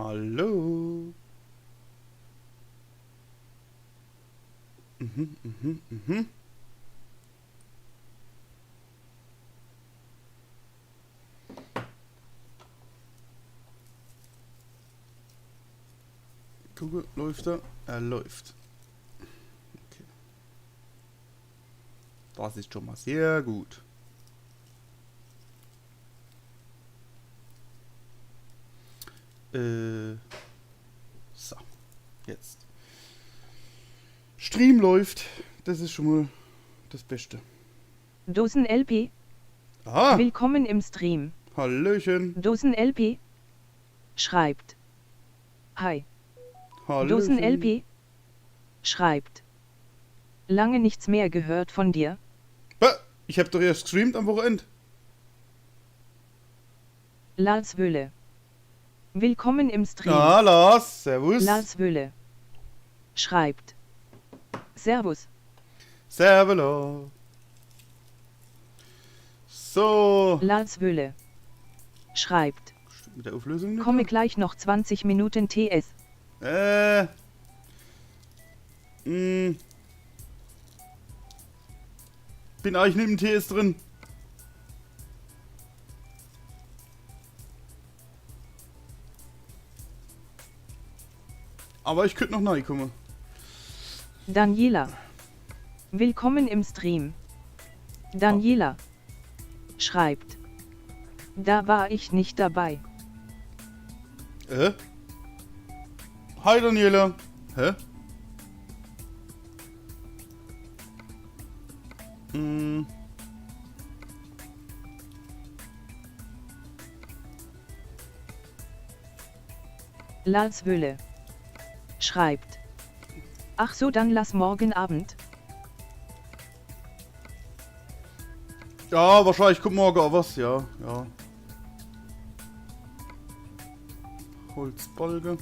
Hallo. Mhm. Gucke, läuft er? Er läuft. Okay. Das ist schon mal sehr gut. So. Jetzt. Stream läuft. Das ist schon mal das Beste. Dosen LP. Aha. Willkommen im Stream. Hallöchen. Dosen LP. Schreibt. Hi. Hallöchen. Dosen LP. Schreibt. Lange nichts mehr gehört von dir. Ich hab doch erst gestreamt am Wochenende. Lars Wöhle. Willkommen im Stream. Ah, Lars. Servus. Lars Wöhle. Schreibt. Servus. Servus. So. Lars Wöhle. Schreibt. Stimmt mit der Auflösung nicht? Komme gleich noch 20 Minuten TS. Bin eigentlich nicht im TS drin. Aber ich könnte noch reinkommen. Daniela. Willkommen im Stream. Daniela. Schreibt. Da war ich nicht dabei. Hi Daniela. Hä? Lars Wöhle. Schreibt. Ach so, dann lass morgen Abend. Ja, wahrscheinlich kommt morgen auch was, ja. Holzbalge.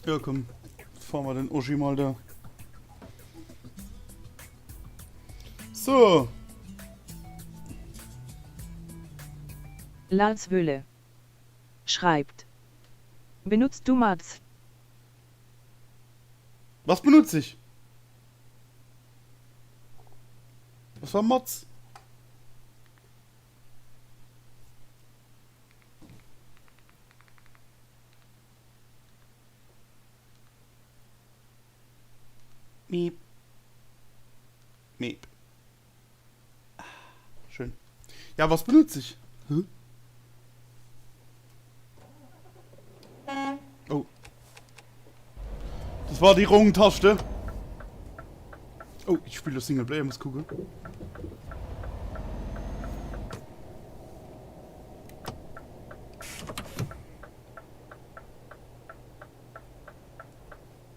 Ja, komm. Fahren wir den Uschi mal da. So. Lars Wöhle. Schreibt. Benutzt du Mods? Was benutze ich? Was war Mods? Miep. Miep. Schön. Ja, was benutze ich? Hä? Oh. Das war die Rung-Taste. Oh, ich spiele das Singleplayer, muss gucken.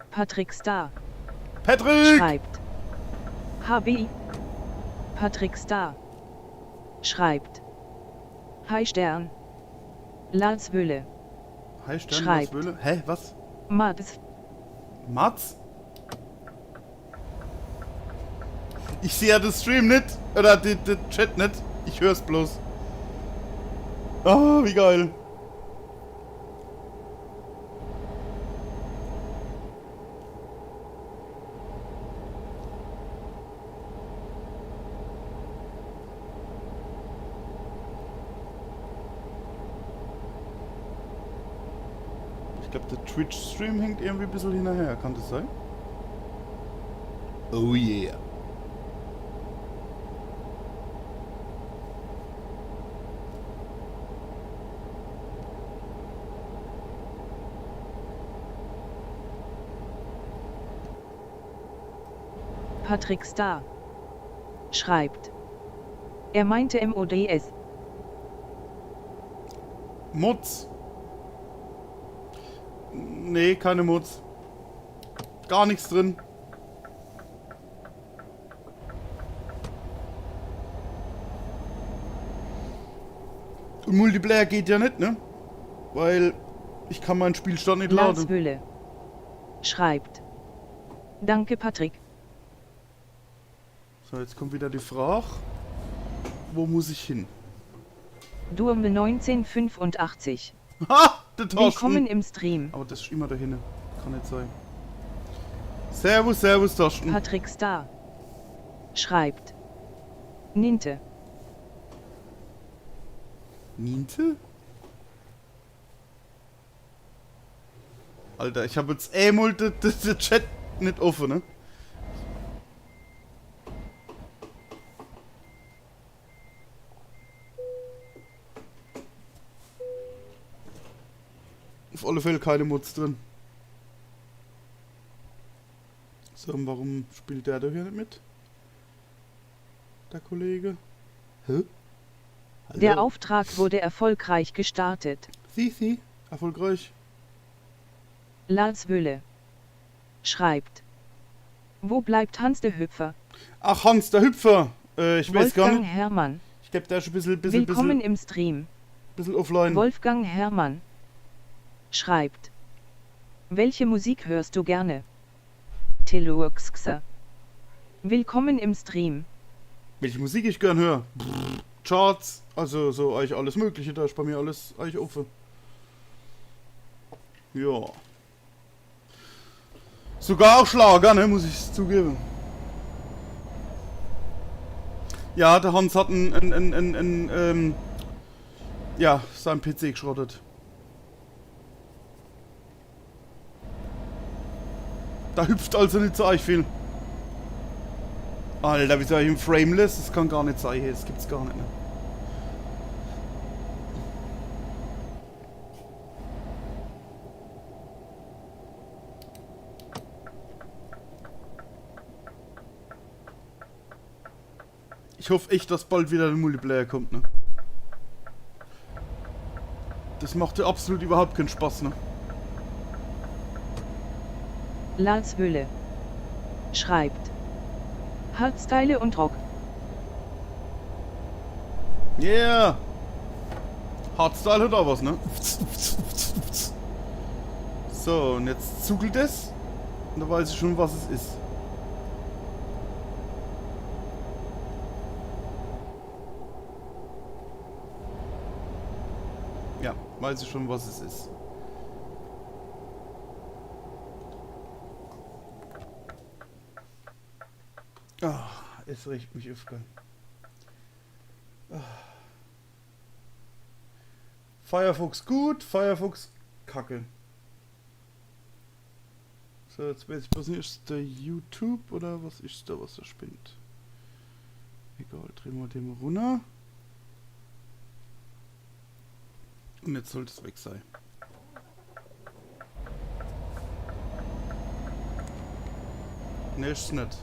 Patrick Star. Patrick! Schreibt. HB. Patrick Star. Schreibt. Hi Stern. Lars Wöhle. Hi Stern, Schreibt. was Wöhle? Hä, was? Mods. Mats? Ich sehe ja den Stream nicht. Oder den Chat nicht. Ich hör's bloß. Ah, wie geil. Ich glaube, der Twitch-Stream hängt irgendwie ein bisschen hinterher. Kann das sein? Oh yeah. Patrick Star. Schreibt. Er meinte MODS. Mods. Nee, keine Mods. Gar nichts drin. Und Multiplayer geht ja nicht, ne? Weil ich kann meinen Spielstand nicht Lars laden. Wöhle. Schreibt. Danke Patrick. So, jetzt kommt wieder die Frage. Wo muss ich hin? Durmel 1985. Ha! Der Thorsten! Willkommen im Stream. Aber das ist immer da hinten. Kann nicht sein. Servus, servus, Thorsten. Patrick Star schreibt. Ninte. Ninte? Alter, ich habe jetzt einmal den Chat nicht offen, ne? Auf alle Fälle keine Mods drin. So, und warum spielt der da hier nicht mit? Der Kollege? Hä? Hallo? Der Auftrag wurde erfolgreich gestartet. Sie, erfolgreich. Lars Wölle schreibt. Wo bleibt Hans der Hüpfer? Ach, Hans, der Hüpfer. Ich weiß gar Wolfgang nicht. Hermann. Ich glaube, der ist ein bisschen Willkommen im Stream. offline. Wolfgang Hermann schreibt. Welche Musik hörst du gerne? Teluxxa. Willkommen im Stream. Welche Musik ich gern höre? Charts, also so eigentlich alles Mögliche, da ist bei mir alles eigentlich offen. Ja. Sogar auch Schlager, ne, muss ich zugeben. Ja, der Hans hat ja, seinen PC geschrottet. Da hüpft also nicht so arg viel. Alter, wie soll ich im Frameless? Das kann gar nicht sein hier, das gibt's gar nicht, ne? Ich hoffe echt, dass bald wieder der Multiplayer kommt, ne? Das macht ja absolut überhaupt keinen Spaß, ne? Lars Wölle schreibt. Hardstyle und Rock. Yeah! Hardstyle hat auch was, ne? So, und jetzt zugelt es. Und da weiß ich schon, was es ist. Ja, weiß ich schon, was es ist. Ah, es riecht mich auf. Firefox gut, Firefox kacke. So, jetzt weiß ich, was ist der YouTube oder was ist da, was er spinnt? Egal, drehen wir den runter. Und jetzt sollte es weg sein. Ne, ist nicht.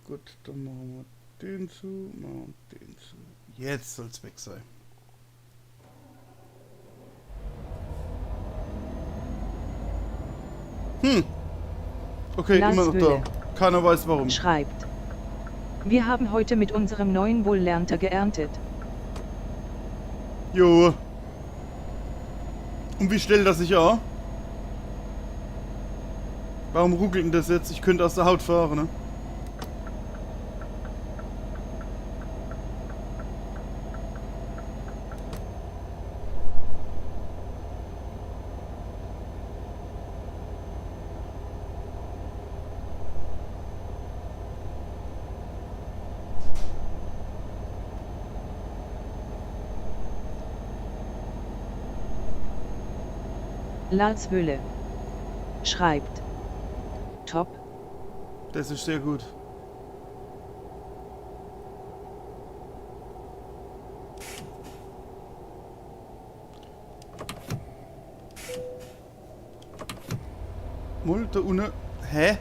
Gut, dann machen wir den zu, machen den zu. Jetzt soll es weg sein. Okay, Lars immer noch Wölle da. Keiner weiß warum. schreibt. Wir haben heute mit unserem neuen Wohllernter geerntet. Jo. Und wie stellt das sich an? Warum ruckelt denn das jetzt? Ich könnte aus der Haut fahren, ne? Lars Wölle schreibt. Top. Das ist sehr gut. Mal da unten. Hä?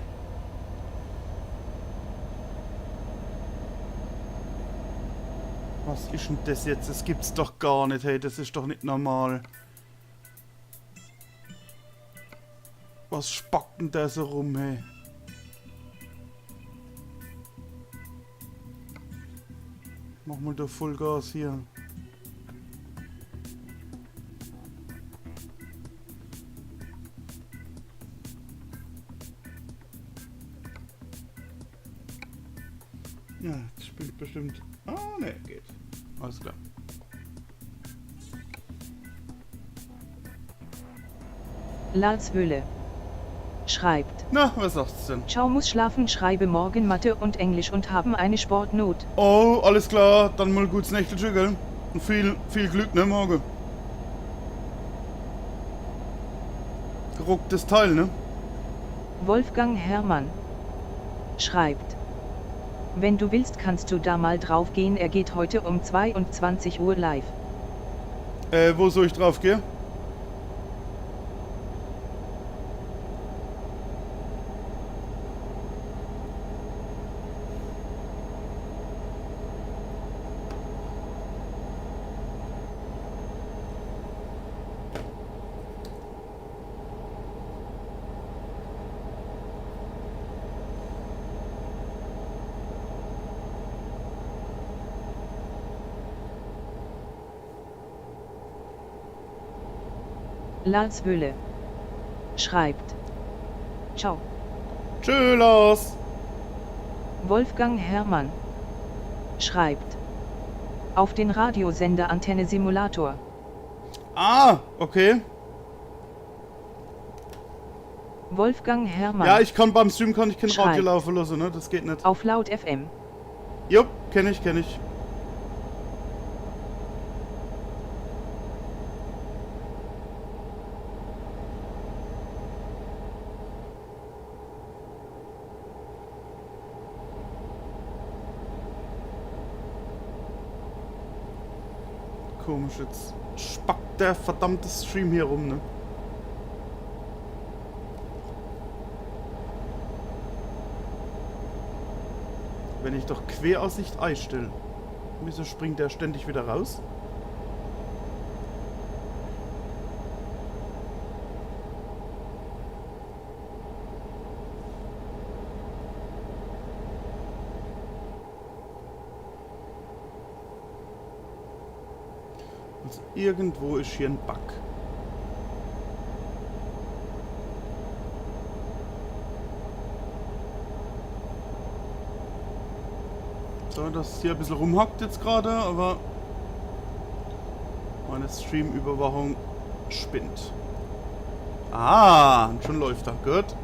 Was ist denn das jetzt? Das gibt's doch gar nicht, hey. Das ist doch nicht normal. Was spackt denn da so rum, hey? Mach mal da Vollgas hier. Ja, das spielt bestimmt. Ah, ne, geht. Alles klar. Lars Wöhle schreibt. Na, was sagt's denn? Ciao, muss schlafen, schreibe morgen Mathe und Englisch und haben eine Sportnot. Oh, alles klar. Dann mal gutes Nächtelchen, gell? Und viel Glück, ne, morgen. Gerucktes Teil, ne? Wolfgang Herrmann schreibt. Wenn du willst, kannst du da mal drauf gehen, er geht heute um 22 Uhr live. Wo soll ich drauf gehen? Lars Wöhle schreibt. Ciao. Tschö, Lars. Wolfgang Herrmann schreibt. Auf den Radiosender Antenne Simulator. Ah, okay. Wolfgang Herrmann. Ja, ich kann beim Stream kein Radio Schreibt. laufen lassen, ne? Das geht nicht. Auf Laut FM. Jupp, kenn ich. Komisch, jetzt spackt der verdammte Stream hier rum, ne? Wenn ich doch Queraussicht einstelle, wieso springt der ständig wieder raus? Also irgendwo ist hier ein Bug. So, dass hier ein bisschen rumhockt jetzt gerade, aber meine Stream-Überwachung spinnt. Ah, und schon läuft er. Gut.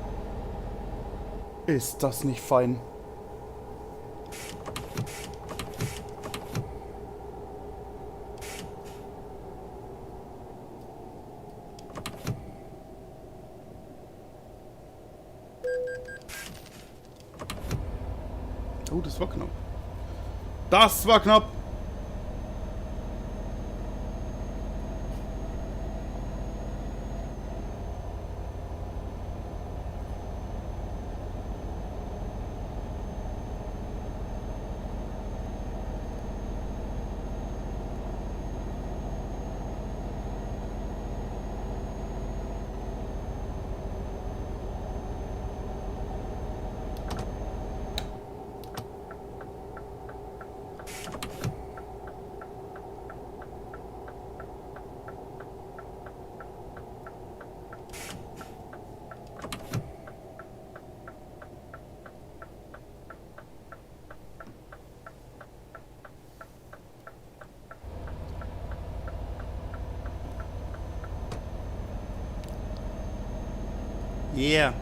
Ist das nicht fein? Oh, das war knapp. Das war knapp. Yeah.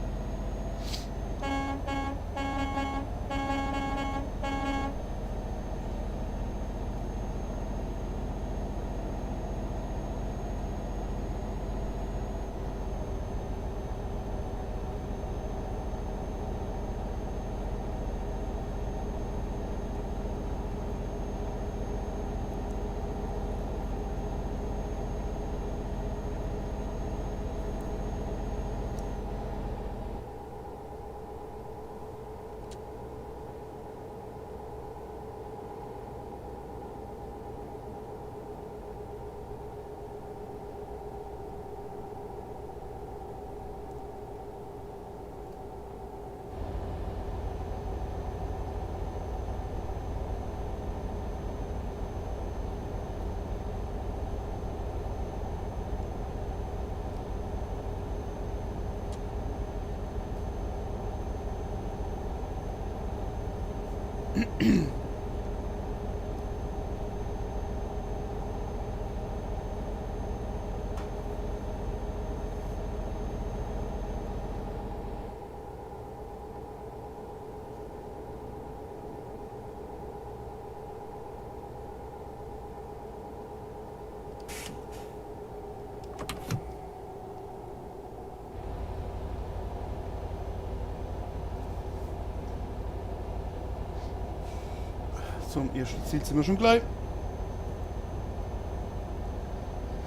Zum ersten Ziel sind wir schon gleich.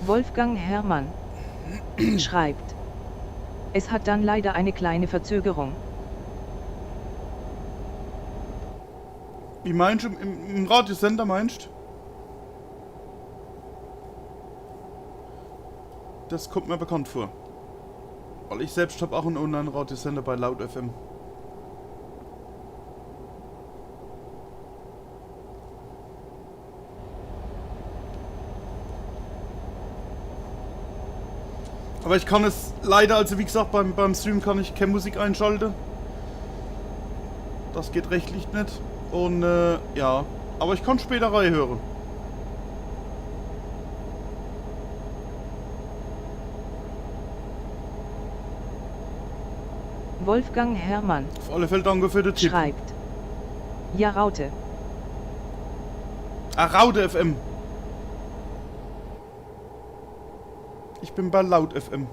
Wolfgang Herrmann schreibt. Es hat dann leider eine kleine Verzögerung. Wie meinst du? Im Radiosender meinst du? Das kommt mir bekannt vor. Weil ich selbst habe auch einen Online-Radiosender bei Laut FM. Aber ich kann es leider, also wie gesagt, beim Stream kann ich keine Musik einschalten. Das geht rechtlich nicht. Und ja, aber ich kann später reinhören. Wolfgang Herrmann Auf alle Fälle danke für den Tipp. schreibt. Ja, Raute. Ah, Raute FM. Ich bin bei Laut FM.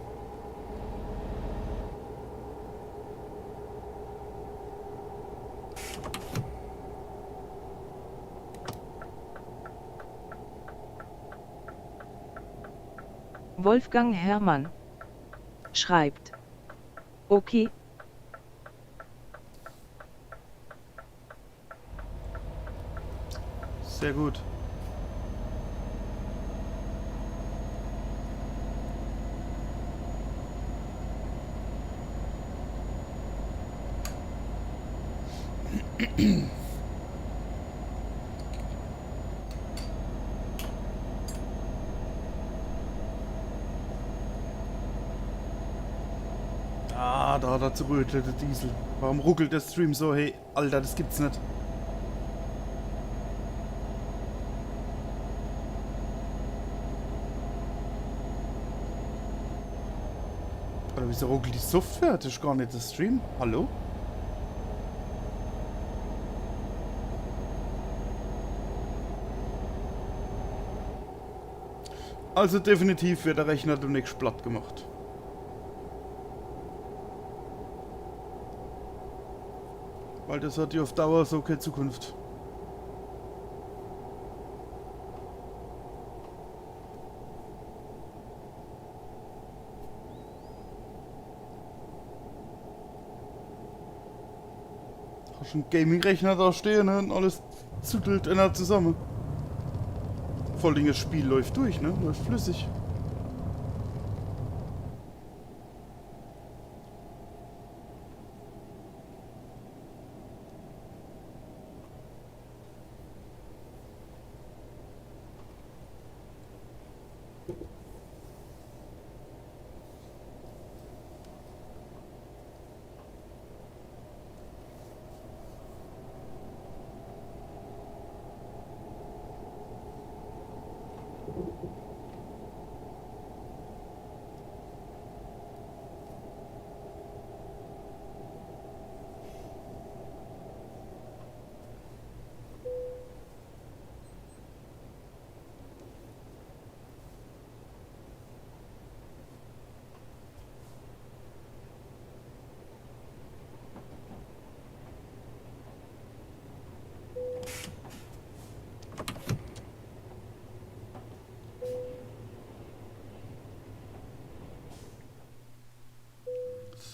Wolfgang Herrmann schreibt. Okay. Sehr gut. Ah, da hat er zurückgelegt, der Diesel. Warum ruckelt der Stream so? Hey, Alter, das gibt's nicht. Oder wieso ruckelt die Software? Das ist gar nicht der Stream. Hallo? Also definitiv wird der Rechner demnächst platt gemacht. Weil das hat ja auf Dauer so keine Zukunft. Hast einen Gaming-Rechner da stehen, ne? Und alles züttelt einer zusammen. Vor allem das Spiel läuft durch, ne? Läuft flüssig.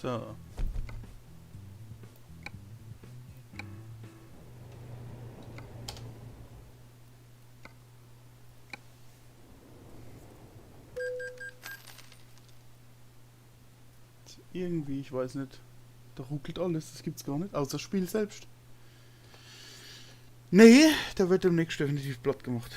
So. Irgendwie, ich weiß nicht. Da ruckelt alles, das gibt's gar nicht. Außer das Spiel selbst. Nee, da wird demnächst definitiv platt gemacht.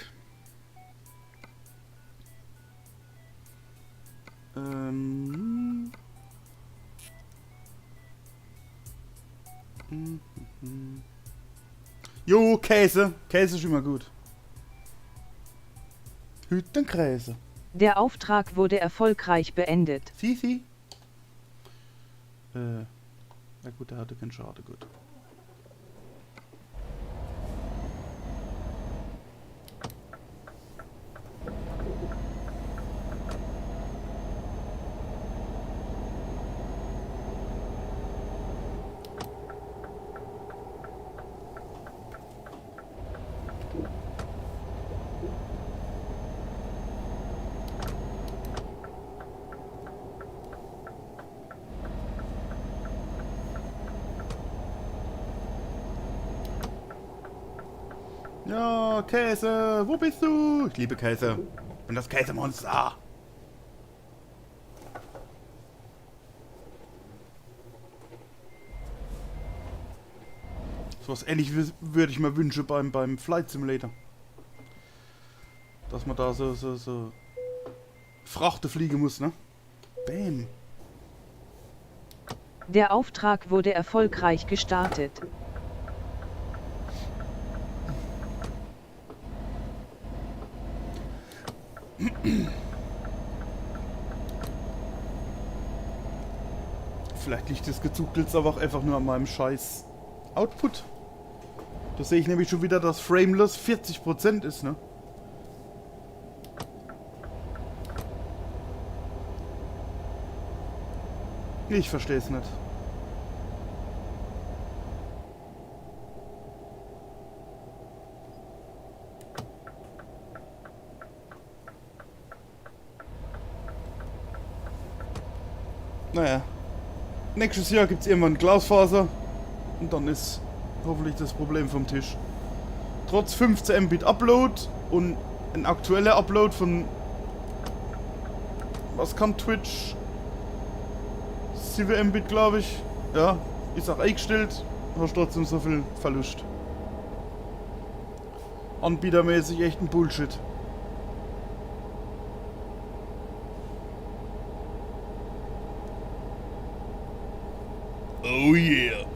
Jo, Käse. Käse ist immer gut. Hüttenkäse. Der Auftrag wurde erfolgreich beendet. Sie. Na gut, der hatte keinen Schade, gut. Ja, Käse, wo bist du? Ich liebe Käse. Ich bin das Käsemonster. So was ähnliches würde ich mir wünschen beim Flight Simulator. Dass man da so Frachte fliegen muss, ne? Bam. Der Auftrag wurde erfolgreich gestartet. Vielleicht liegt das Gezuckelt aber auch einfach nur an meinem scheiß Output. Da sehe ich nämlich schon wieder, dass Frameless 40% ist, ne? Ich verstehe es nicht. Naja. Nächstes Jahr gibt es irgendwann Glasfaser. Und dann ist hoffentlich das Problem vom Tisch. Trotz 15 Mbit Upload und ein aktueller Upload von... Was kann Twitch? 7 Mbit, glaube ich. Ja, ist auch eingestellt. Hast trotzdem so viel Verlust. Anbietermäßig echt ein Bullshit. Oh yeah.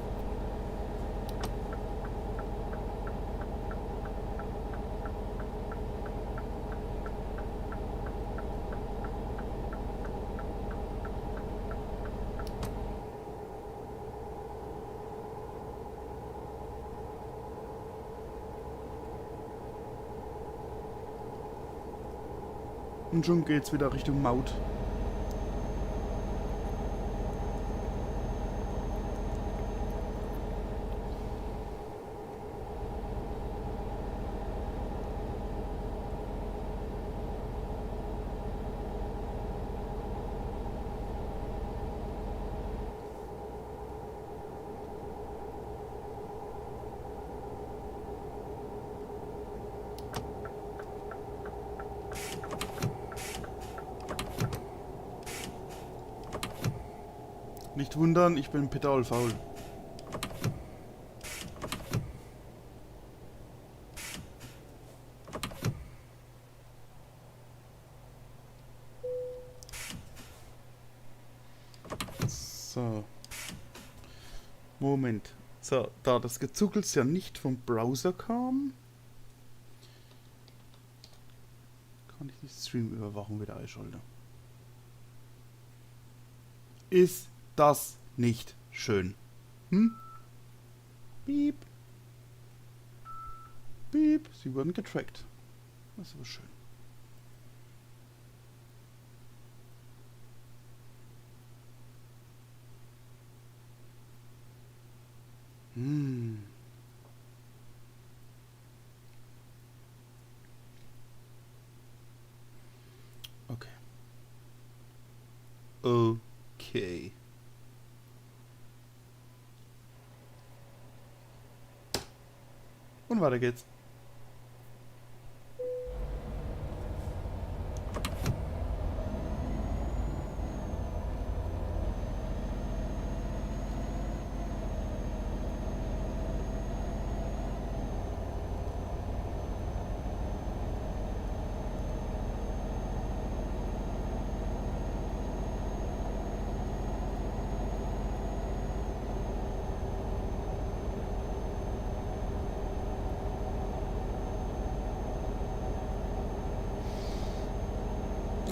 Und schon geht's wieder Richtung Maut. Nicht wundern, ich bin pedalfaul. So. Moment. So, da das Gezuckels ja nicht vom Browser kam, kann ich die Stream-Überwachung wieder einschalten. Ist das nicht schön? Hm? Piep. Piep. Sie wurden getrackt. Das ist aber schön. Hm. Okay. Okay. Und weiter geht's.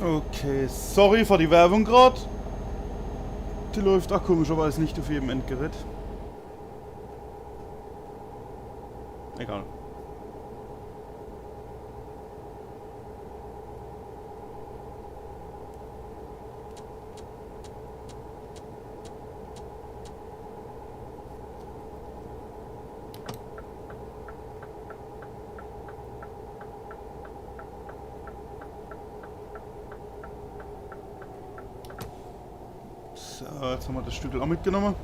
Okay, sorry für die Werbung gerade. Die läuft auch komischerweise nicht auf jedem Endgerät. Egal. So, jetzt haben wir das Stück auch mitgenommen.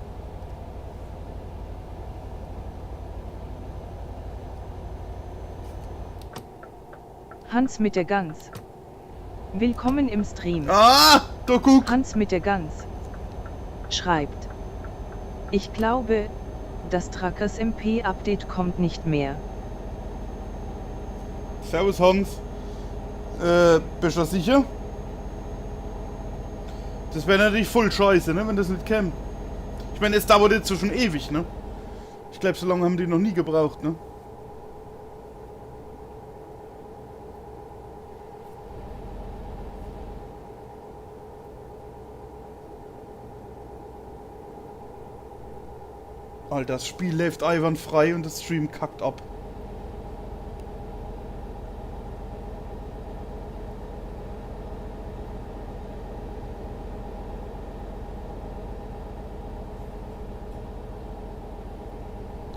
Hans mit der Gans. Willkommen im Stream. Ah, da guck! Hans mit der Gans schreibt: Ich glaube, das Trackers MP Update kommt nicht mehr. Servus Hans. Bist du sicher? Das wäre natürlich voll scheiße, ne, wenn das nicht käme. Ich meine, es dauert jetzt so schon ewig, ne? Ich glaube, so lange haben die noch nie gebraucht, ne? Alter, das Spiel läuft einwandfrei und das Stream kackt ab.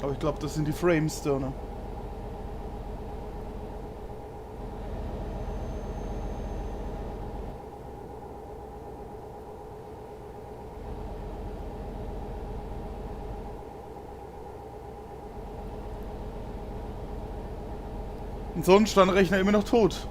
Aber ich glaube, das sind die Frames da, ne? Und sonst stand der Rechner immer noch tot.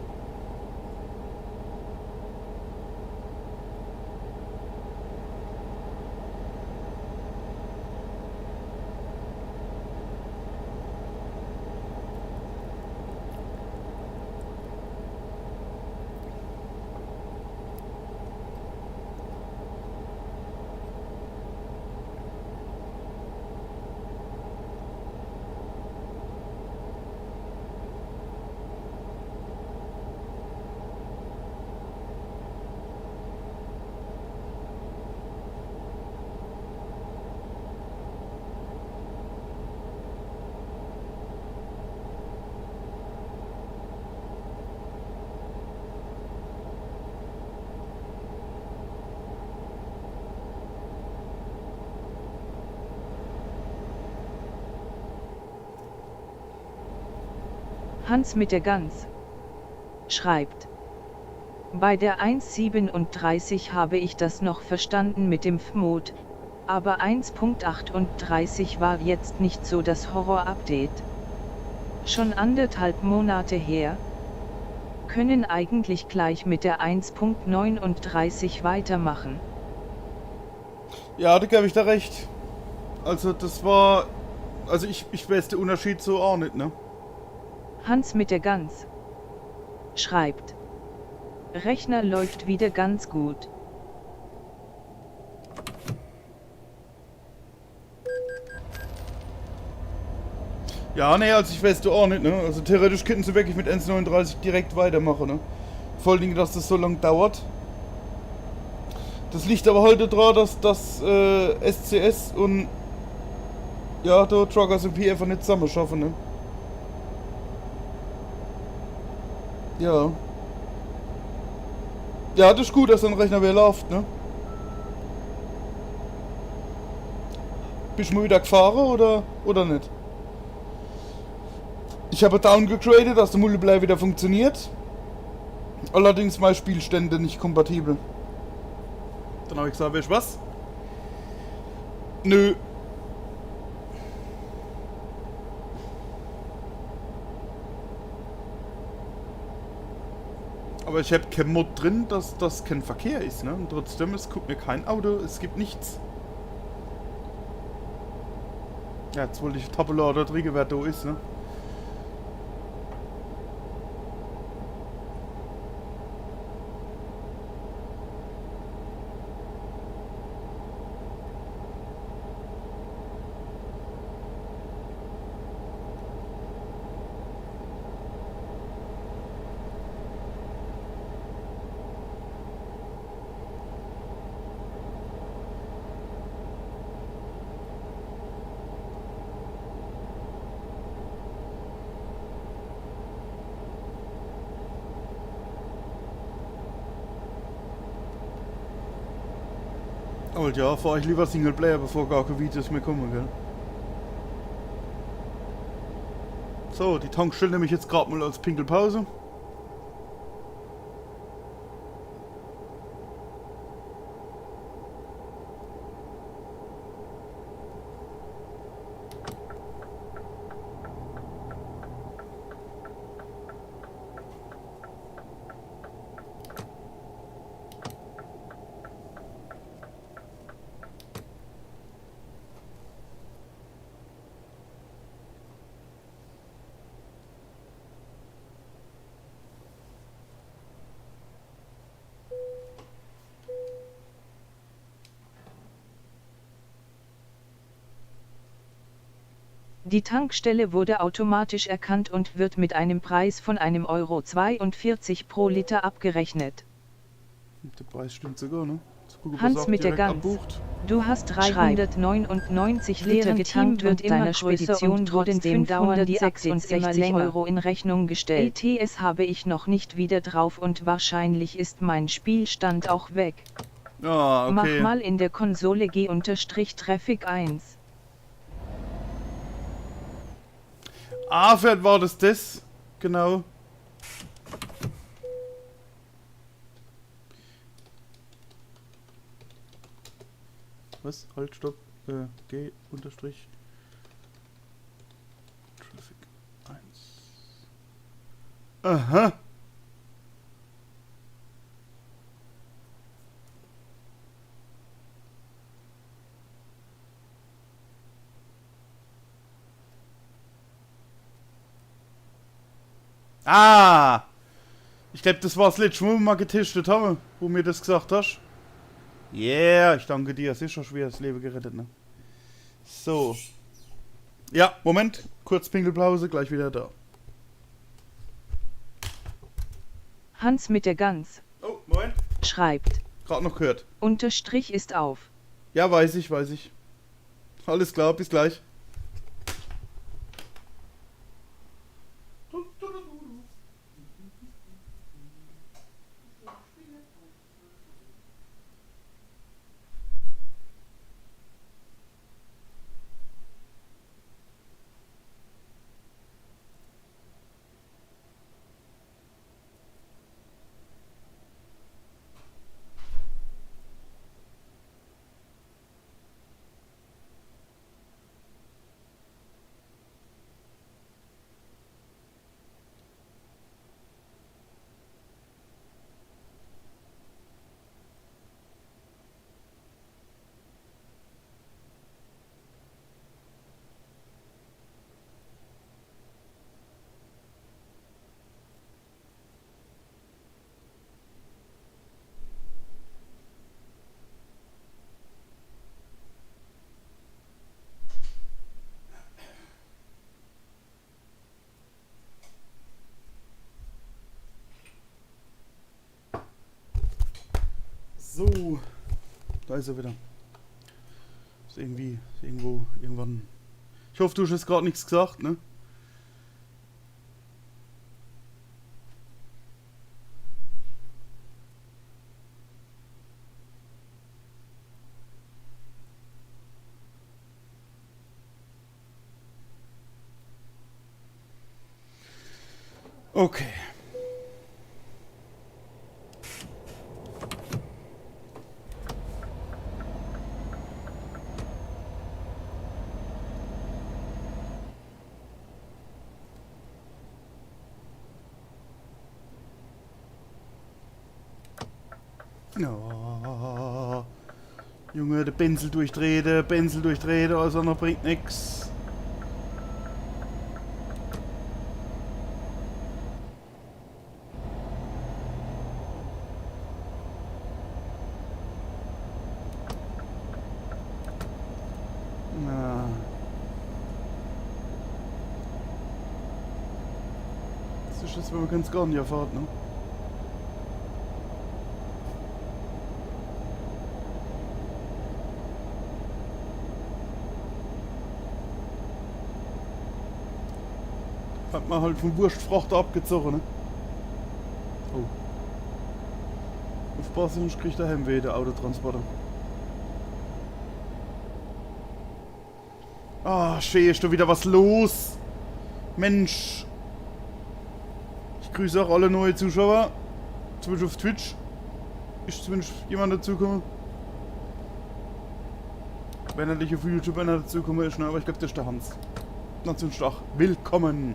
Hans mit der Gans schreibt: Bei der 1.37 habe ich das noch verstanden mit dem FMod, aber 1.38 war jetzt nicht so das Horror-Update. Schon 1,5 Monate her. Können eigentlich gleich mit der 1.39 weitermachen. Ja, da gebe ich da recht. Also das war... Also ich weiß den Unterschied so auch nicht, ne? Hans mit der Gans schreibt: Rechner läuft wieder ganz gut. Ja, ne, also ich weiß du auch nicht, ne? Also theoretisch könnten sie wirklich mit 1.39 direkt weitermachen, ne? Vor allen Dingen, dass das so lang dauert. Das liegt aber heute daran, dass das SCS und ja, der Truckers MP einfach nicht zusammen schaffen, ne? Ja. Ja, das ist gut, dass dein Rechner wieder läuft, ne? Bist du mal wieder gefahren oder nicht? Ich habe downgegradet, dass der Multiplayer wieder funktioniert. Allerdings meine Spielstände nicht kompatibel. Dann habe ich gesagt, weißt du was? Nö. Aber ich habe kein Mod drin, dass das kein Verkehr ist, ne? Und trotzdem, es guckt mir kein Auto, es gibt nichts. Ja, jetzt wollte ich Tabula oder Trigger, wer da ist, ne? Und ja, fahr ich lieber Singleplayer, bevor gar keine Videos mehr kommen, gell? So, die Tankstelle nehme ich jetzt gerade mal als Pinkelpause. Die Tankstelle wurde automatisch erkannt und wird mit einem Preis von 1,42 € pro Liter abgerechnet. Der Preis stimmt sogar, ne? Hans mit der Gans. Du hast 399 Liter getankt und deiner Spedition trotzdem dauern die 66 € in Rechnung gestellt. ETS habe ich noch nicht wieder drauf und wahrscheinlich ist mein Spielstand auch weg. Ah, okay. Mach mal in der Konsole G-Traffic 1. Vielleicht war das. Genau. Was? Halt, stopp. G unterstrich. Traffic 1. Aha. Ah! Ich glaube, das war das letzte Mal, wo wir mal getestet haben, wo mir das gesagt hast. Yeah, ich danke dir. Es ist schon schwer, das Leben gerettet, ne? So. Ja, Moment. Kurz Pinkelpause, gleich wieder da. Hans mit der Gans. Oh, Moment. Schreibt. Gerade noch gehört. Unterstrich ist auf. Ja, weiß ich. Alles klar, bis gleich. So, da ist er wieder. Ist irgendwann. Ich hoffe, du hast jetzt gerade nichts gesagt, ne? Okay. Ja. Junge, der Benzel durchdrehte, also noch bringt nix. Na. Das ist jetzt, wenn man ganz gar nicht erfahrt, ne? Hat man halt vom Wurstfrachter abgezogen, ne? Oh. Aufpassen, sonst kriegt der Heimweh, der Autotransporter. Ah, schön, ist da wieder was los. Mensch. Ich grüße auch alle neue Zuschauer. Zumindest auf Twitch. Ist zumindest jemand dazugekommen. Wenn er nicht auf YouTube einer dazugekommen ist, ne? Aber ich glaube, das ist der Hans. Na, sonst auch willkommen.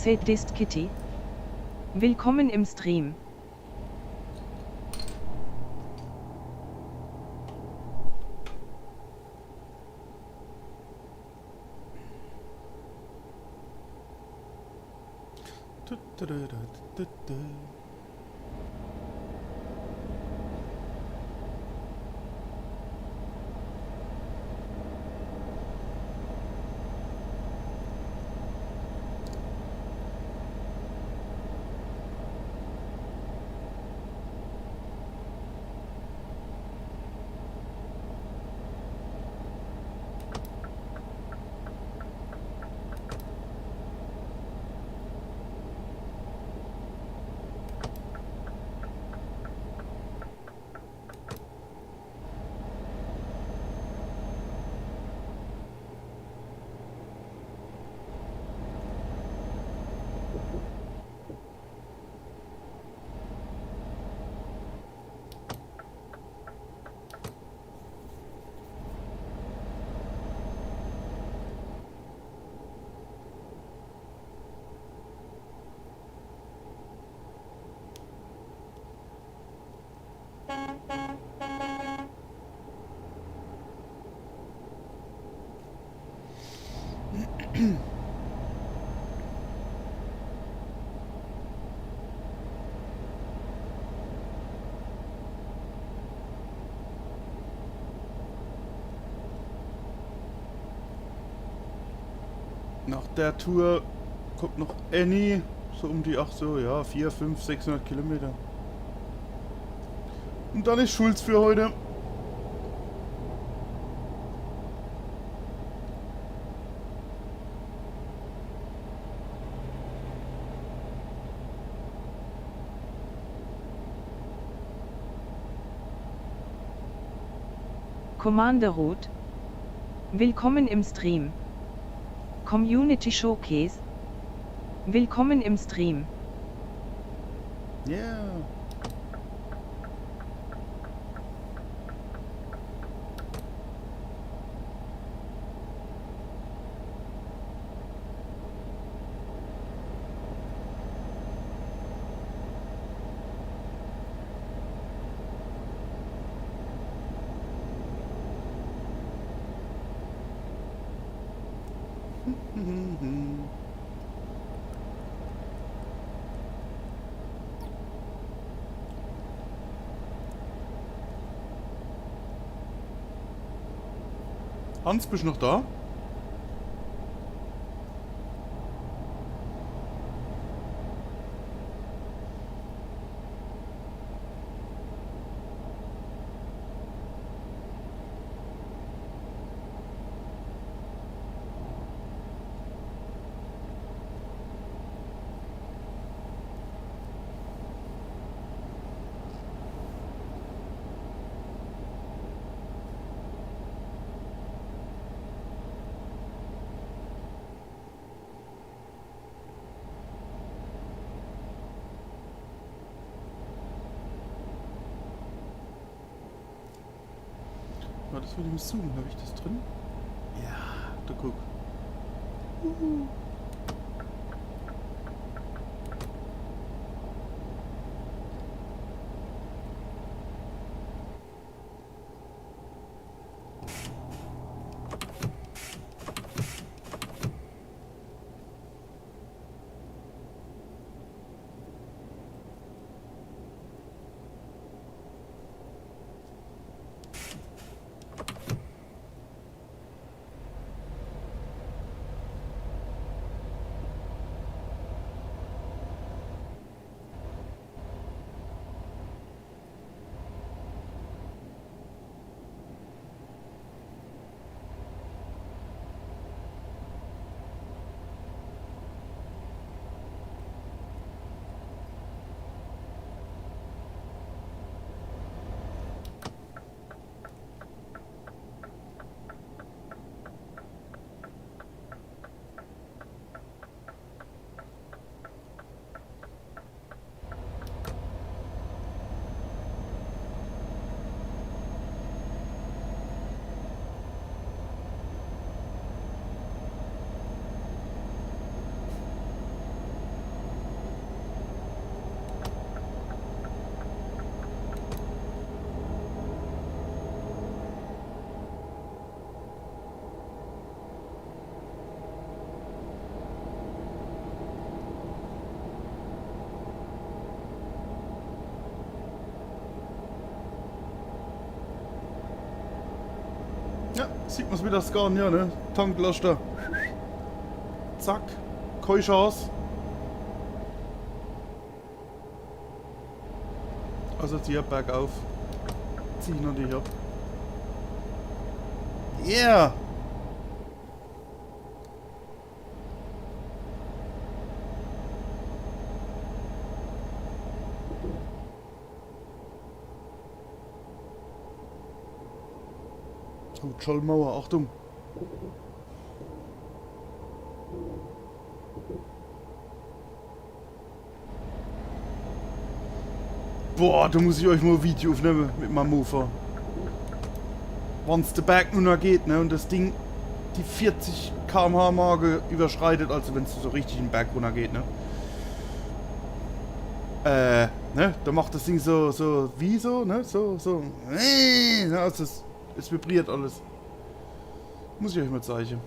Sadist Kitty. Willkommen im Stream. Nach der Tour kommt noch Annie, so um die 4, 5, 600 Kilometer. Und dann ist Schulz für heute. Commander Root. Willkommen im Stream. Community Showcase. Willkommen im Stream. Yeah. Hans, bist du noch da? War das mit dem Zoom? Habe ich das drin? Ja, da guck. Ja, sieht man es wieder scan, ja, ne? Tanklaster. Zack. Keine Chance. Also zieh bergauf. Zieh noch dich ab. Yeah! Oh, Schollmauer, Achtung! Boah, da muss ich euch mal ein Video aufnehmen mit meinem Mofa. Wenn's der Berg nur noch geht, ne, und das Ding die 40 km/h Marke überschreitet, also wenn es so richtig in den Berg runter geht, ne. Ne, da macht das Ding so, wie so, ne, so, also es vibriert alles. Muss ich euch mal zeigen.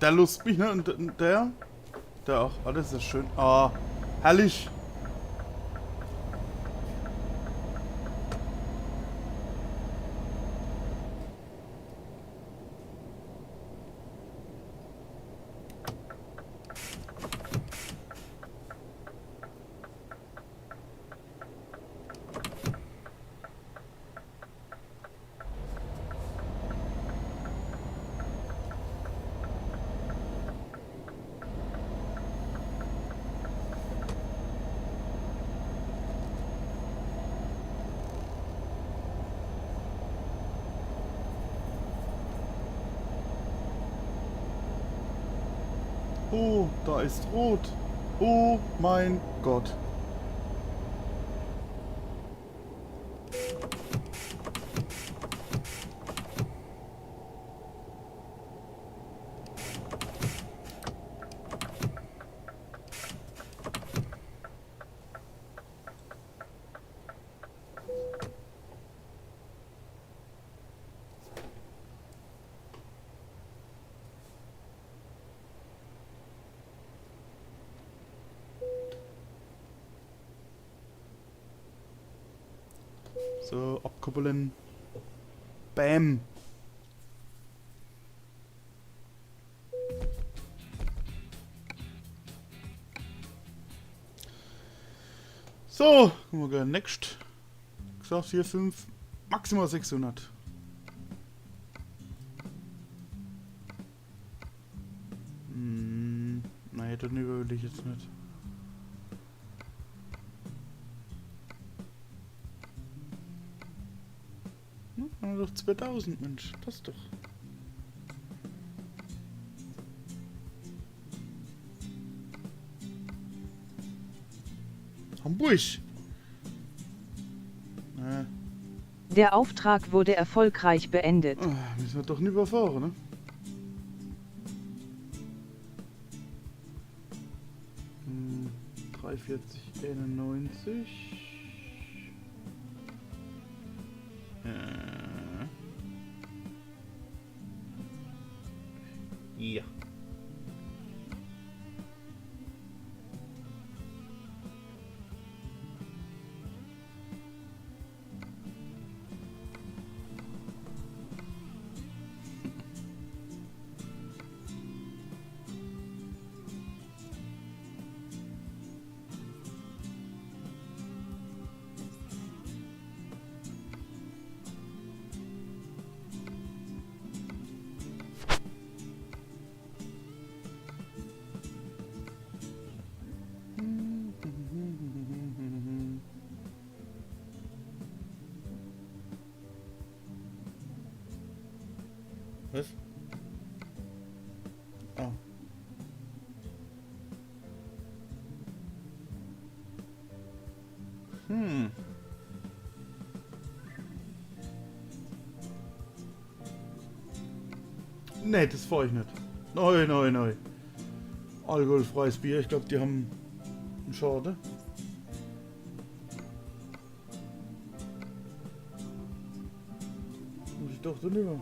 der lust mich, ne? Und der? Der auch. Oh, das ist schön. Ah, herrlich. Oh, da ist rot. Oh mein Gott. So, abkoppeln. Bam. So, gucken wir gleich next. Gesagt 4, 5, maximal 600. Nein, den will ich jetzt nicht. Hm, doch 2000, Mensch, das doch. Hamburg. Der Auftrag wurde erfolgreich beendet. Müssen wir doch nicht überfahren, ne? Hm, 340,91. Ja. Was? Ah. Nee, das fahr ich nicht. Nein, nein, nein. Alkoholfreies Bier, ich glaube, die haben einen Schade. Muss ich doch drüber?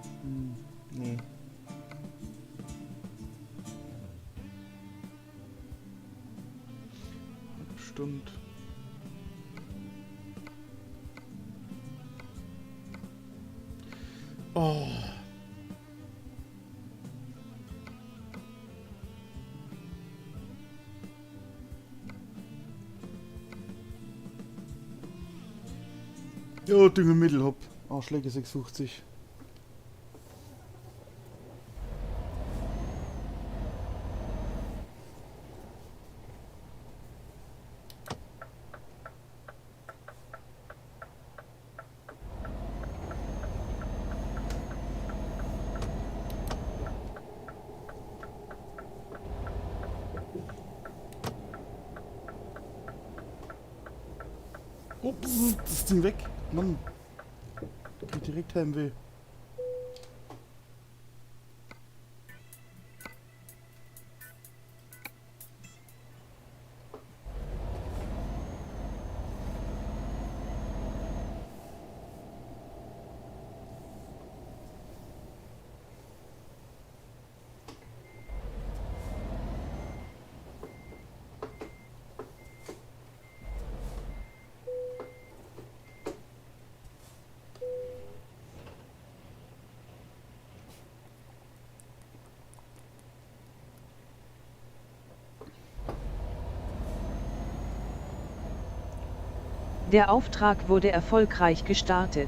Nee. Stimmt. Oh. Ja, Düngemittel hopp. Arschlecke 650. Ups, das Ding weg. Mann. Geht direkt Heimweh. Der Auftrag wurde erfolgreich gestartet.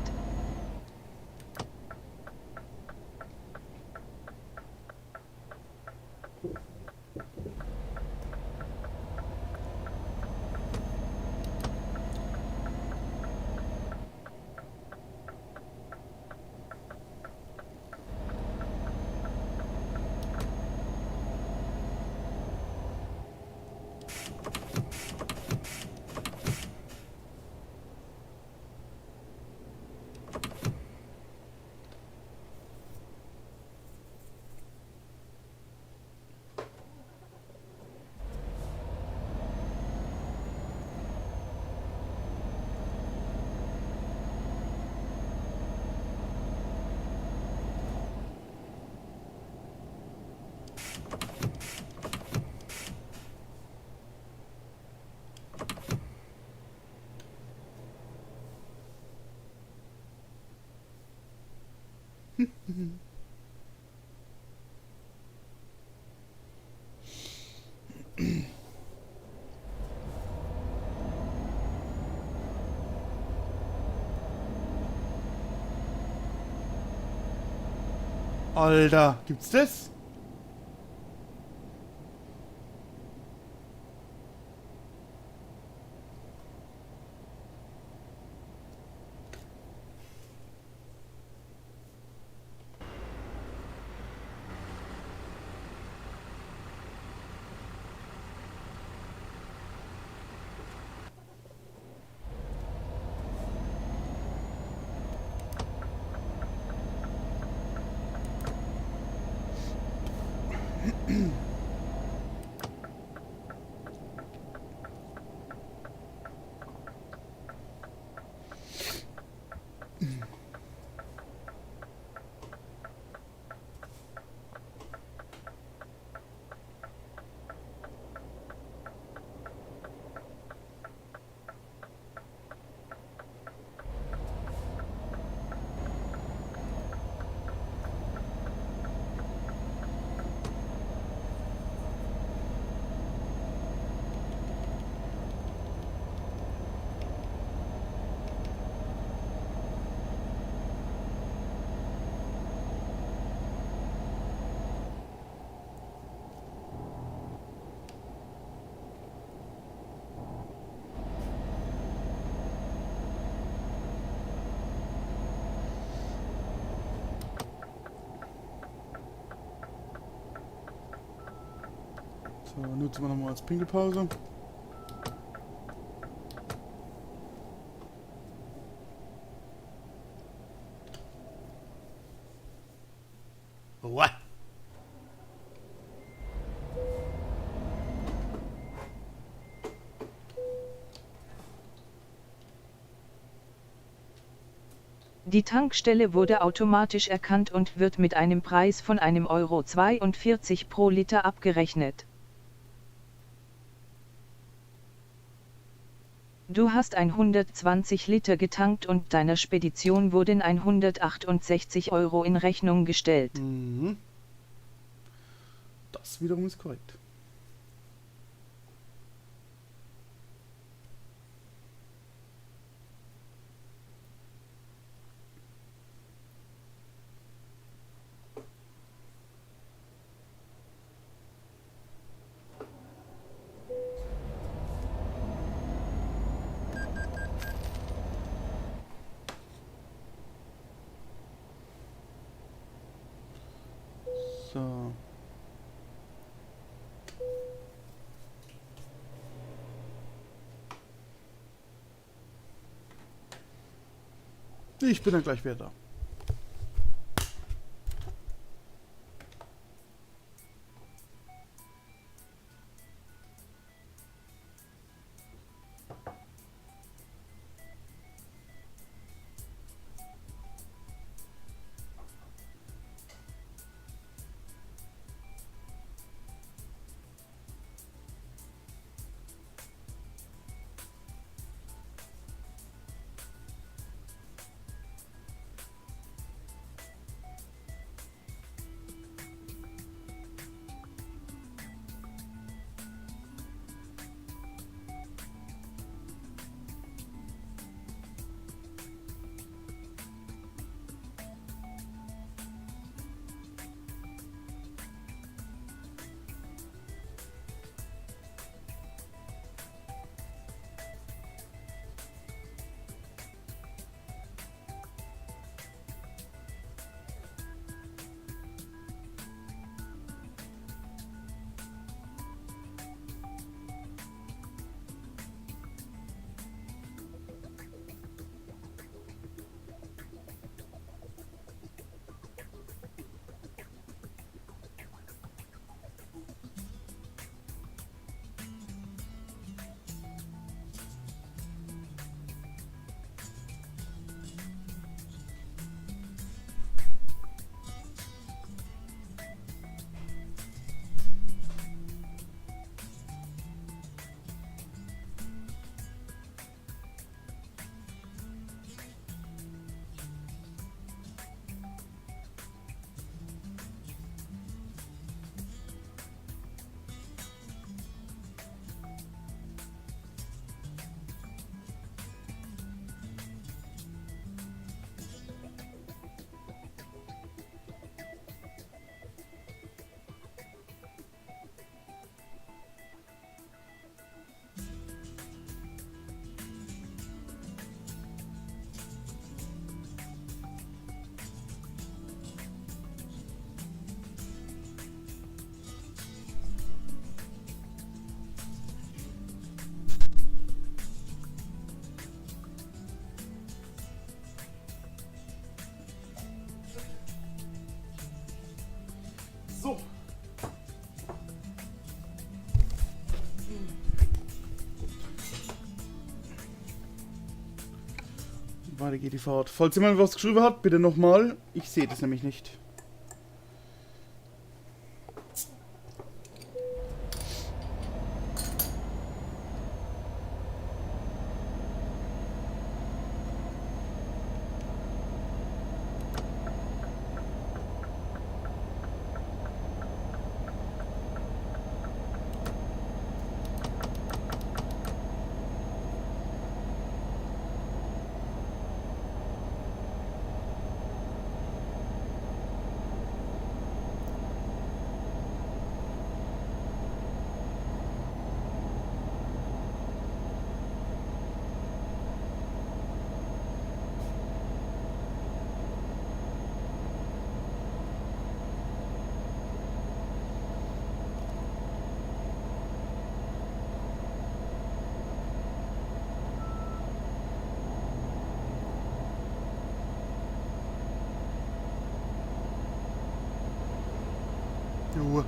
Alter, gibt's das? So, nutzen wir nochmal als Pinkelpause. What? Die Tankstelle wurde automatisch erkannt und wird mit einem Preis von 1,42 € pro Liter abgerechnet. Du hast 120 Liter getankt und deiner Spedition wurden 168 € in Rechnung gestellt. Mhm. Das wiederum ist korrekt. So. Ich bin dann gleich wieder da. So. Weiter geht die Fahrt. Falls jemand was geschrieben hat, bitte nochmal. Ich sehe das nämlich nicht. Jo.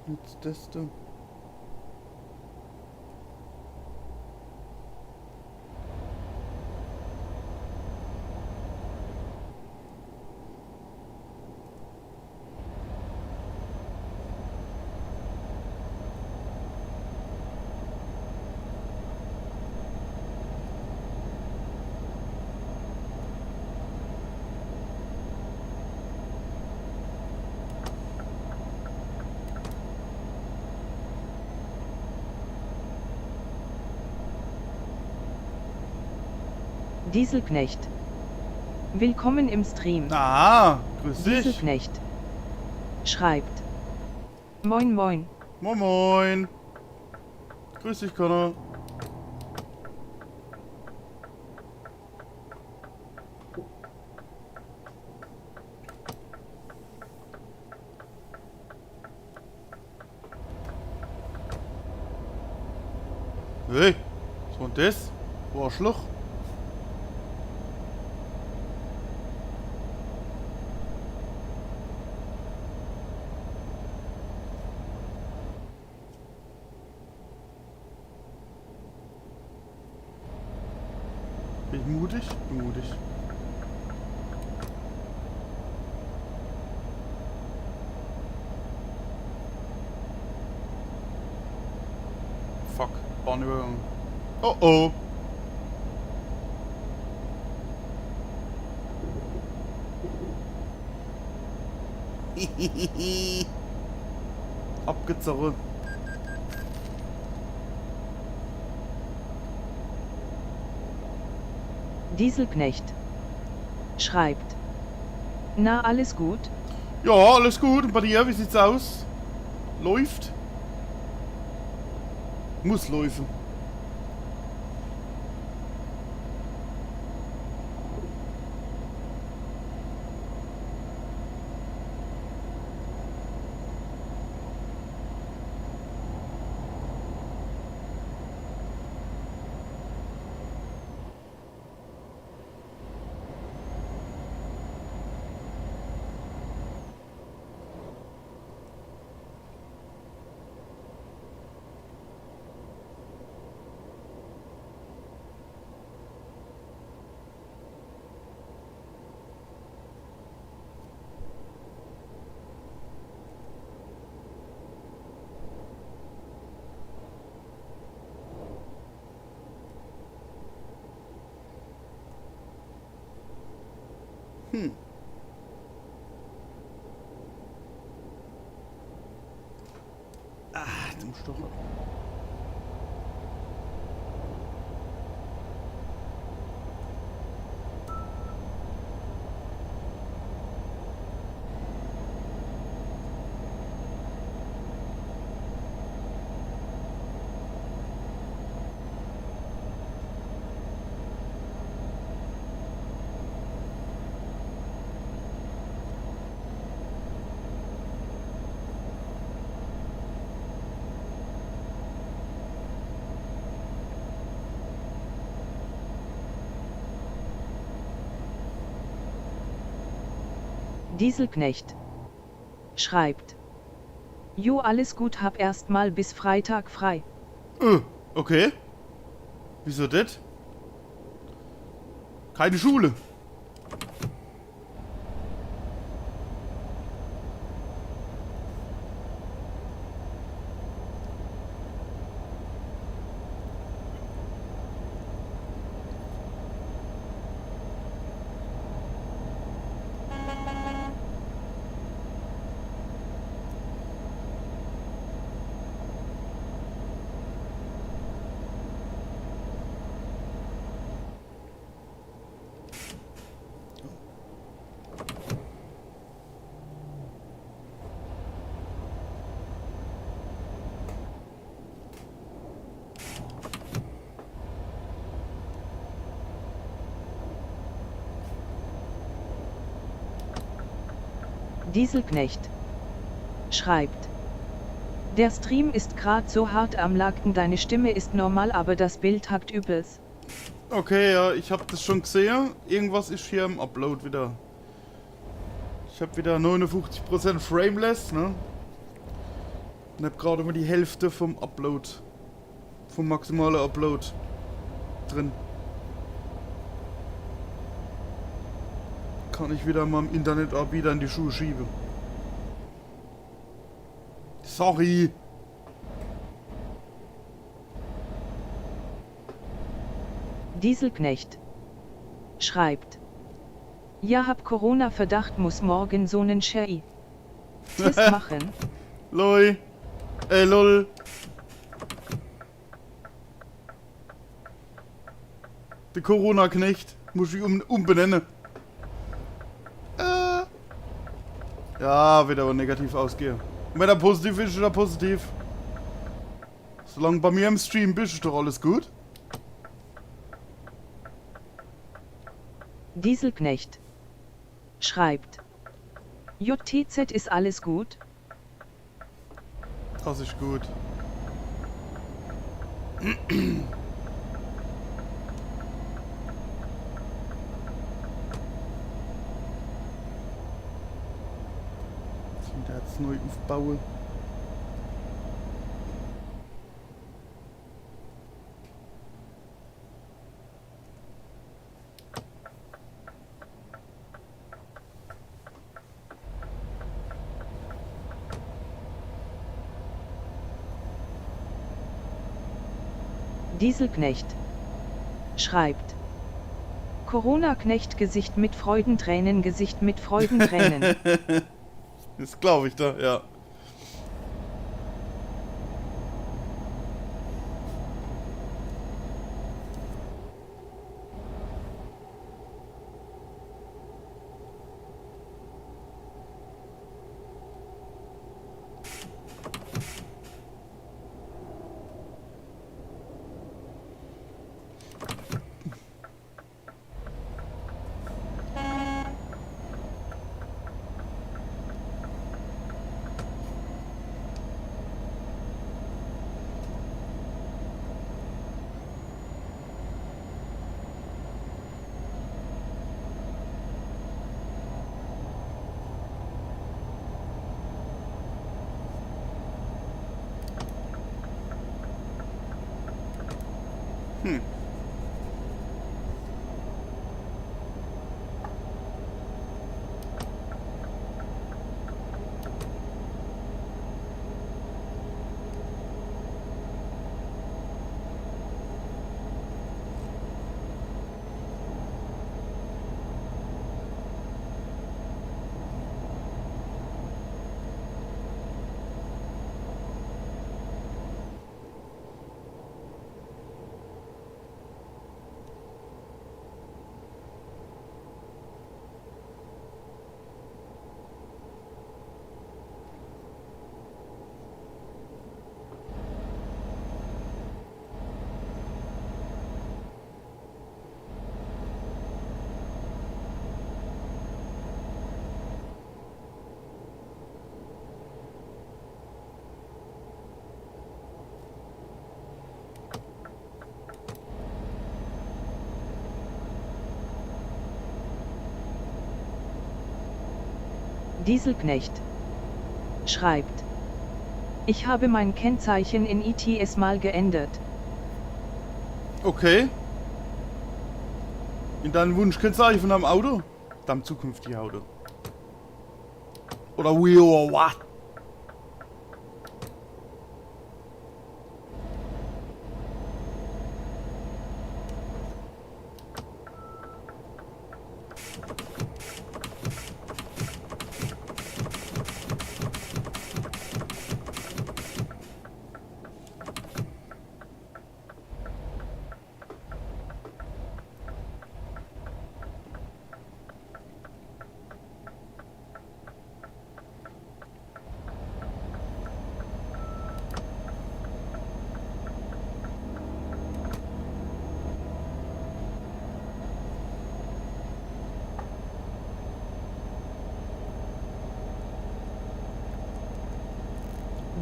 Jetzt das da. Dieselknecht. Willkommen im Stream. Ah, grüß dich. Dieselknecht. Schreibt. Moin moin. Moin moin. Grüß dich, Connor. Hey, was war denn das? Arschloch. Bin ich mutig? Bin mutig. Fuck, Bahnübergang. Oh oh. Abgezerre. Dieselknecht. Schreibt. Na, alles gut? Ja, alles gut. Und bei dir, wie sieht's aus? Läuft? Muss laufen. Zum Stocher. Dieselknecht. Schreibt. Jo, alles gut, hab erstmal bis Freitag frei. Okay. Wieso das? Keine Schule. Dieselknecht. Schreibt. Der Stream ist grad so hart am Laken, deine Stimme ist normal, aber das Bild hackt übels. Okay, ja, ich habe das schon gesehen. Irgendwas ist hier im Upload wieder. Ich habe wieder 59% Frameless, ne? Und hab gerade mal die Hälfte vom Upload. Vom maximalen Upload drin. Kann ich wieder mal im Internetanbieter in die Schuhe schieben. Sorry. Dieselknecht schreibt: Ja, hab Corona-Verdacht, muss morgen so nen Test machen. Lol. Lol. Der Corona-Knecht. Muss ich umbenennen. Ja, wird aber negativ ausgehen. Und wenn er positiv ist, ist er positiv. Solange bei mir im Stream bist, ist doch alles gut. Dieselknecht schreibt: JTZ, ist alles gut? Das ist gut. Wieder jetzt neu aufbauen. Dieselknecht schreibt: Corona-Knecht, Gesicht mit Freudentränen, Gesicht mit Freudentränen. Das glaube ich da, ja. Dieselknecht schreibt: Ich habe mein Kennzeichen in ITS mal geändert. Okay. In deinem Wunschkennzeichen von deinem Auto? Deinem zukünftigen Auto. Oder we or what?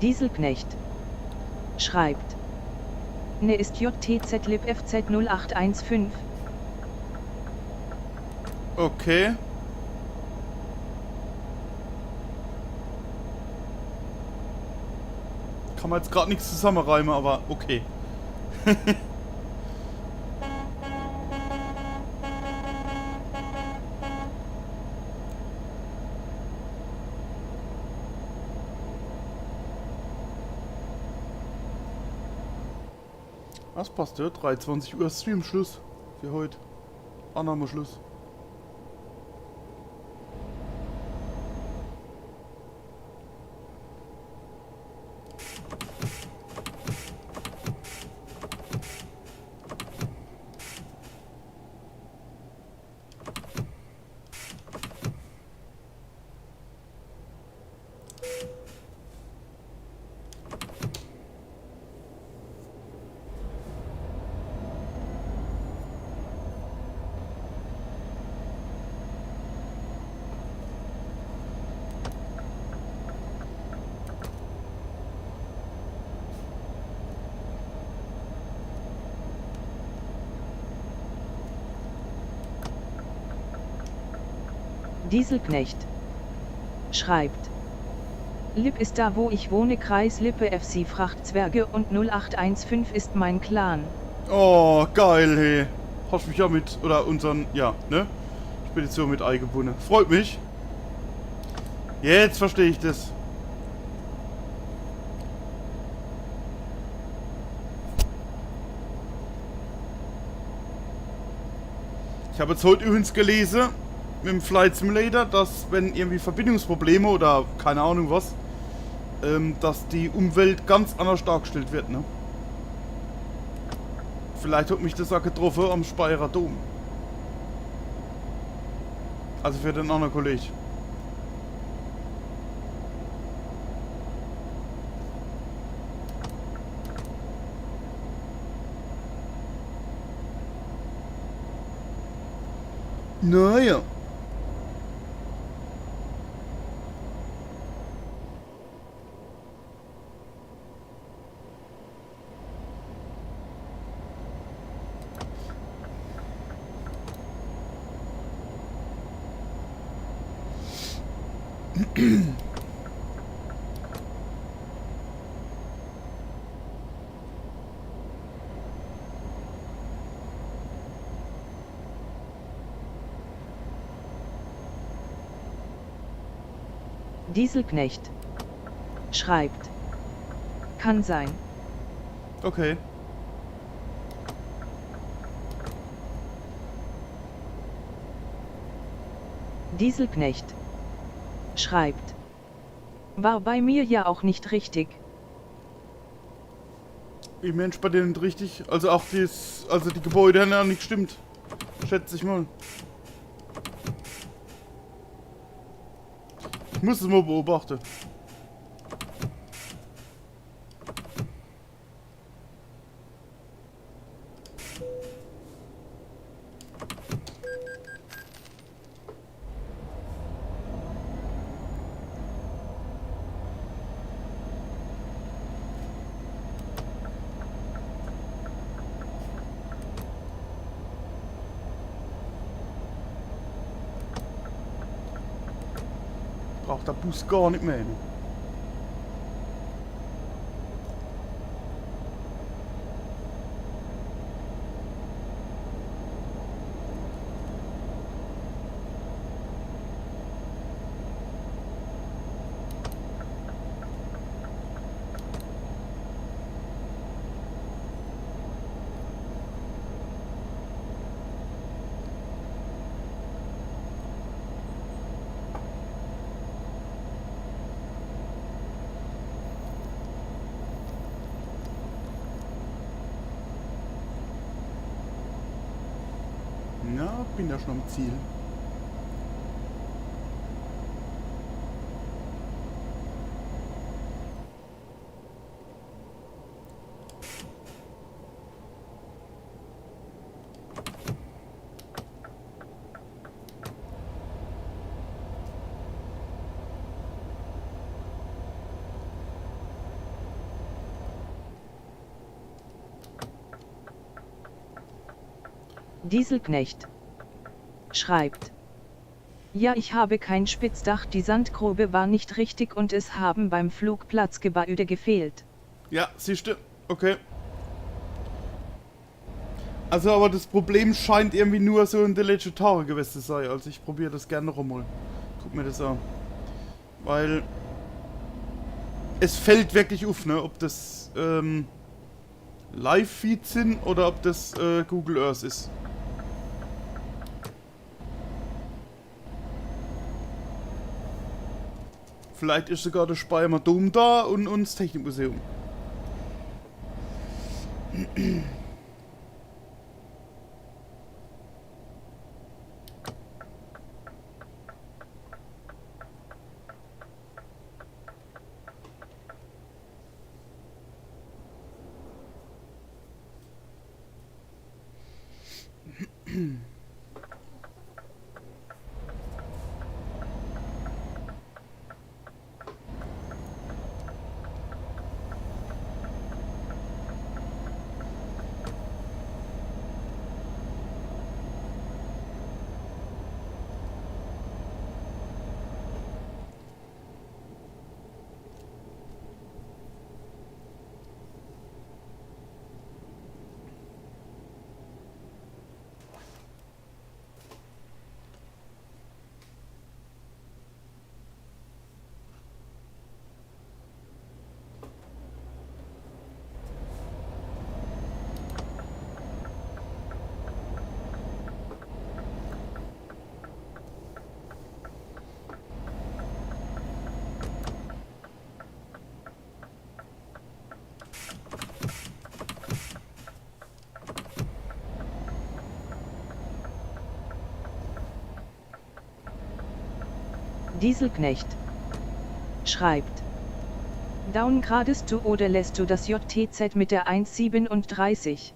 Dieselknecht schreibt: Ne ist JTZ Lib FZ 0815. Okay. Kann man jetzt gerade nichts zusammenreimen, aber okay. Das passt ja, 23 Uhr Streamschluss für heute. Annahmeschluss. Dieselknecht schreibt: Lipp ist da, wo ich wohne, Kreis Lippe, FC Frachtzwerge und 0815 ist mein Clan. Oh, geil, hey. Hast mich ja mit, oder unseren, ja, ne? Spedition mit eingebunden. Freut mich. Jetzt verstehe ich das. Ich habe jetzt heute übrigens gelesen, mit dem Flight Simulator, dass wenn irgendwie Verbindungsprobleme oder keine Ahnung was, dass die Umwelt ganz anders dargestellt wird, ne? Vielleicht hat mich das auch getroffen am Speyerer Dom. Also für den anderen Kollegen. Naja. Dieselknecht schreibt: Kann sein. Okay. Dieselknecht schreibt: War bei mir ja auch nicht richtig. Wie Mensch bei denen nicht richtig. Also auch dies, also die Gebäude haben ja nicht gestimmt. Schätze ich mal. Ich muss es mal beobachten. Braucht der Bus gar nicht mehr. Ne? Ja, bin ja schon am Ziel. Dieselknecht schreibt: Ja, ich habe kein Spitzdach, die Sandgrube war nicht richtig und es haben beim Flugplatzgebäude gefehlt. Ja, siehste. Okay. Also, aber das Problem scheint irgendwie nur so in den letzten Tagen gewesen zu sein. Also, ich probiere das gerne noch einmal. Guck mir das an. Weil es fällt wirklich auf, ne? Ob das Live-Feeds sind oder ob das Google Earth ist. Vielleicht ist sogar der Speyerer Dom da und das Technikmuseum. Dieselknecht schreibt: Downgradest du oder lässt du das JTZ mit der 1,37?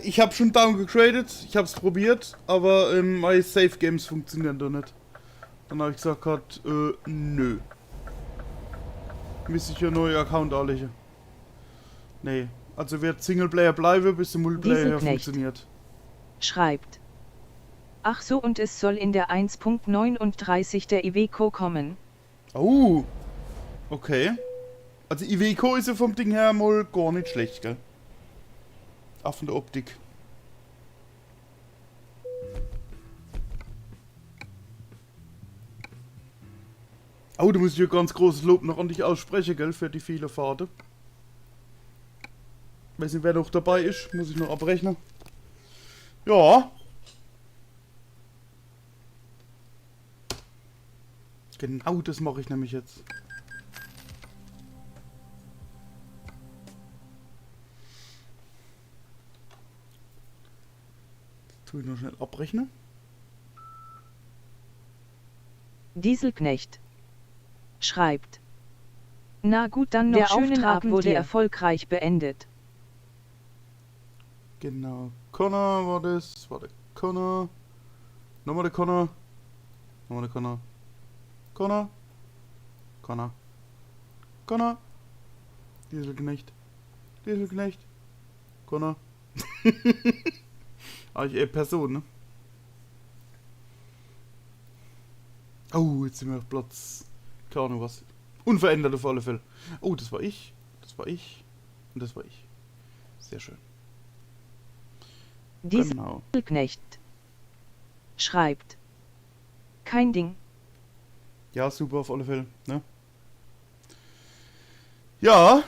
Ich habe schon downgegradet, ich habe es probiert, aber meine Save Games funktionieren da nicht. Dann habe ich gesagt, nö. Müsste ich ja neue Account anlegen. Nee, also wird Singleplayer bleiben, bis der Multiplayer Dieselknecht funktioniert. schreibt: Ach so, und es soll in der 1.39 der Iveco kommen. Oh, okay. Also Iveco ist ja vom Ding her mal gar nicht schlecht, gell? Auch von der Optik. Oh, da muss ich ja ganz großes Lob noch an dich aussprechen, gell, für die viele Fahrten. Weiß nicht, wer noch dabei ist, muss ich noch abrechnen. Ja. Genau das mache ich nämlich jetzt. Das tue ich noch schnell abrechnen. Dieselknecht schreibt: Na gut, dann noch Der schönen Auftrag Abend wurde dir. Erfolgreich beendet. Genau. Connor war das. War der Connor. Nochmal der Connor. Nochmal der Connor. Connor. Connor. Connor. Dieselknecht. Dieselknecht. Connor. Ich Person, ne? Oh, jetzt sind wir auf Platz. Keine Ahnung was. Unverändert auf alle Fälle. Oh, das war ich. Das war ich. Und das war ich. Sehr schön. Genau. Dieselknecht schreibt: Kein Ding. Ja, super auf alle Fälle, ne? Ja.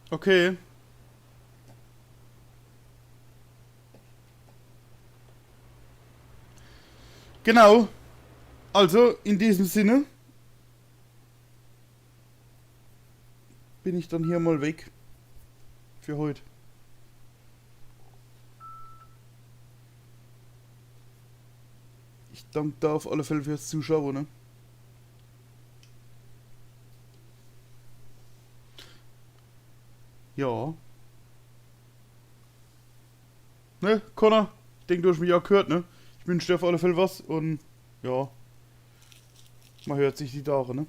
Okay. Genau. Also, in diesem Sinne bin ich dann hier mal weg. Für heute. Ich danke da auf alle Fälle fürs Zuschauen, ne? Ja. Ne, Connor? Ich denke, du hast mich auch gehört, ne? Ich wünsche dir auf alle Fälle was und ja. Man hört sich die Tage, ne?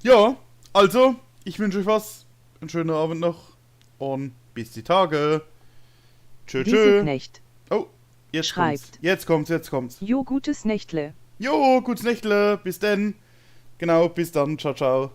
Ja, also, ich wünsche euch was. Einen schönen Abend noch. Und bis die Tage. Tschö, tschö. Wieseknecht. Oh, jetzt Schreibt. kommt's. Jetzt kommt's, jetzt kommt's. Jo, gutes Nächtle. Jo, gutes Nächtle. Bis denn. Genau, bis dann. Ciao, ciao.